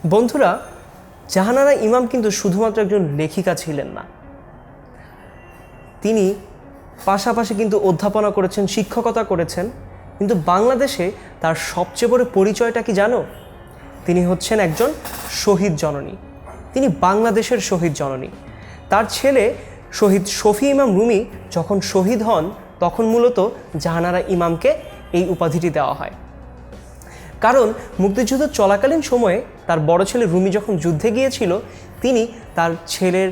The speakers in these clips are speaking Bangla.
বন্ধুরা, জাহানারা ইমাম কিন্তু শুধুমাত্র একজন লেখিকা ছিলেন না, তিনি পাশাপাশি কিন্তু অধ্যাপনা করেছেন, শিক্ষকতা করেছেন। কিন্তু বাংলাদেশে তার সবচেয়ে বড় পরিচয়টা কি জানো? তিনি হচ্ছেন একজন শহীদ জননী। তিনি বাংলাদেশের শহীদ জননী। তার ছেলে শহীদ শফি ইমাম রুমি যখন শহীদ হন তখন মূলত জাহানারা ইমামকে এই উপাধিটি দেওয়া হয়। কারণ মুক্তিযুদ্ধ চলাকালীন সময়ে তার বড় ছেলে রুমি যখন যুদ্ধে গিয়েছিল, তিনি তার ছেলের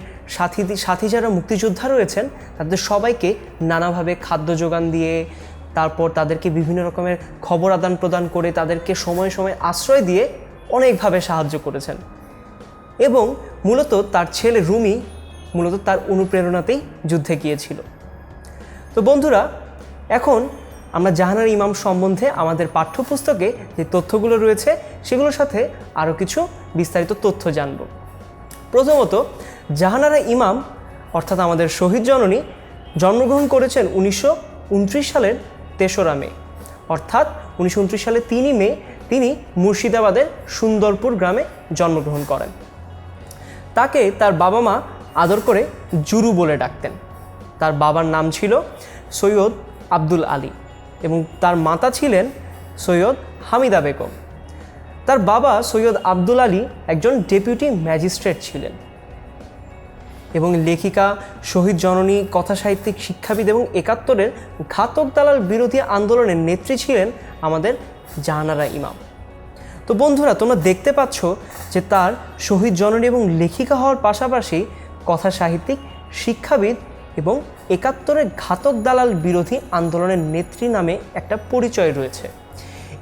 সাথী যারা মুক্তিযোদ্ধা রয়েছেন তাদের সবাইকে নানাভাবে খাদ্য যোগান দিয়ে, তারপর তাদেরকে বিভিন্ন রকমের খবর আদান প্রদান করে, তাদেরকে সময়ে সময়ে আশ্রয় দিয়ে অনেকভাবে সাহায্য করেছেন। এবং মূলত তার ছেলে রুমি মূলত তার অনুপ্রেরণাতেই যুদ্ধে গিয়েছিল। তো বন্ধুরা, এখন আমরা জাহানারা ইমাম সম্বন্ধে আমাদের পাঠ্যপুস্তকে যে তথ্যগুলো রয়েছে সেগুলোর সাথে আরও কিছু বিস্তারিত তথ্য জানব। প্রথমত, জাহানারা ইমাম অর্থাৎ আমাদের শহীদ জননী জন্মগ্রহণ করেছেন 1929 সালের 3রা মে, অর্থাৎ 1929 সালে 3 মে তিনি মুর্শিদাবাদের সুন্দরপুর গ্রামে জন্মগ্রহণ করেন। তাকে তার বাবা মা আদর করে জুরু বলে ডাকতেন। তার বাবার নাম ছিল সৈয়দ আব্দুল আলী এবং তার মাতা ছিলেন সৈয়দ হামিদা বেগম। তার বাবা সৈয়দ আব্দুল আলী একজন ডেপুটি ম্যাজিস্ট্রেট ছিলেন এবং লেখিকা, শহীদ জননী, কথাসাহিত্যিক, শিক্ষাবিদ এবং 71-এর ঘাতক দালাল বিরোধী আন্দোলনের নেত্রী ছিলেন আমাদের জাহানারা ইমাম। তো বন্ধুরা, তোমরা দেখতে পাচ্ছ যে তার শহীদ জননী এবং লেখিকা হওয়ার পাশাপাশি কথাসাহিত্যিক, শিক্ষাবিদ এবং 71-এর ঘাতক দালাল বিরোধী আন্দোলনের নেত্রী নামে একটা পরিচয় রয়েছে।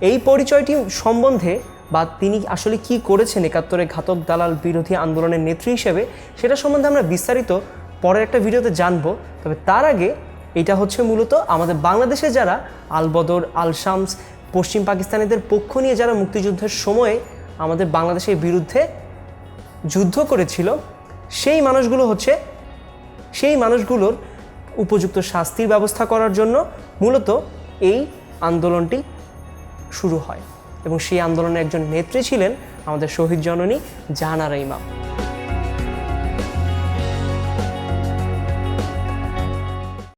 এই পরিচয়টি সম্বন্ধে বা তিনি আসলে কি করেছেন 71-এর ঘাতক দালাল বিরোধী আন্দোলনের নেত্রী হিসেবে, সেটা সম্বন্ধে আমরা বিস্তারিত পরের একটা ভিডিওতে জানবো। তবে তার আগে এটা হচ্ছে মূলত আমাদের বাংলাদেশে যারা আল বদর, আল শামস, পশ্চিম পাকিস্তানিদের পক্ষ নিয়ে যারা মুক্তিযুদ্ধের সময়ে আমাদের বাংলাদেশের বিরুদ্ধে যুদ্ধ করেছিল, সেই মানুষগুলোর উপযুক্ত শাস্তির ব্যবস্থা করার জন্য মূলত এই আন্দোলনটি শুরু হয় এবং সেই আন্দোলনের একজন নেত্রী ছিলেন আমাদের শহীদ জননী জাহানারা ইমাম।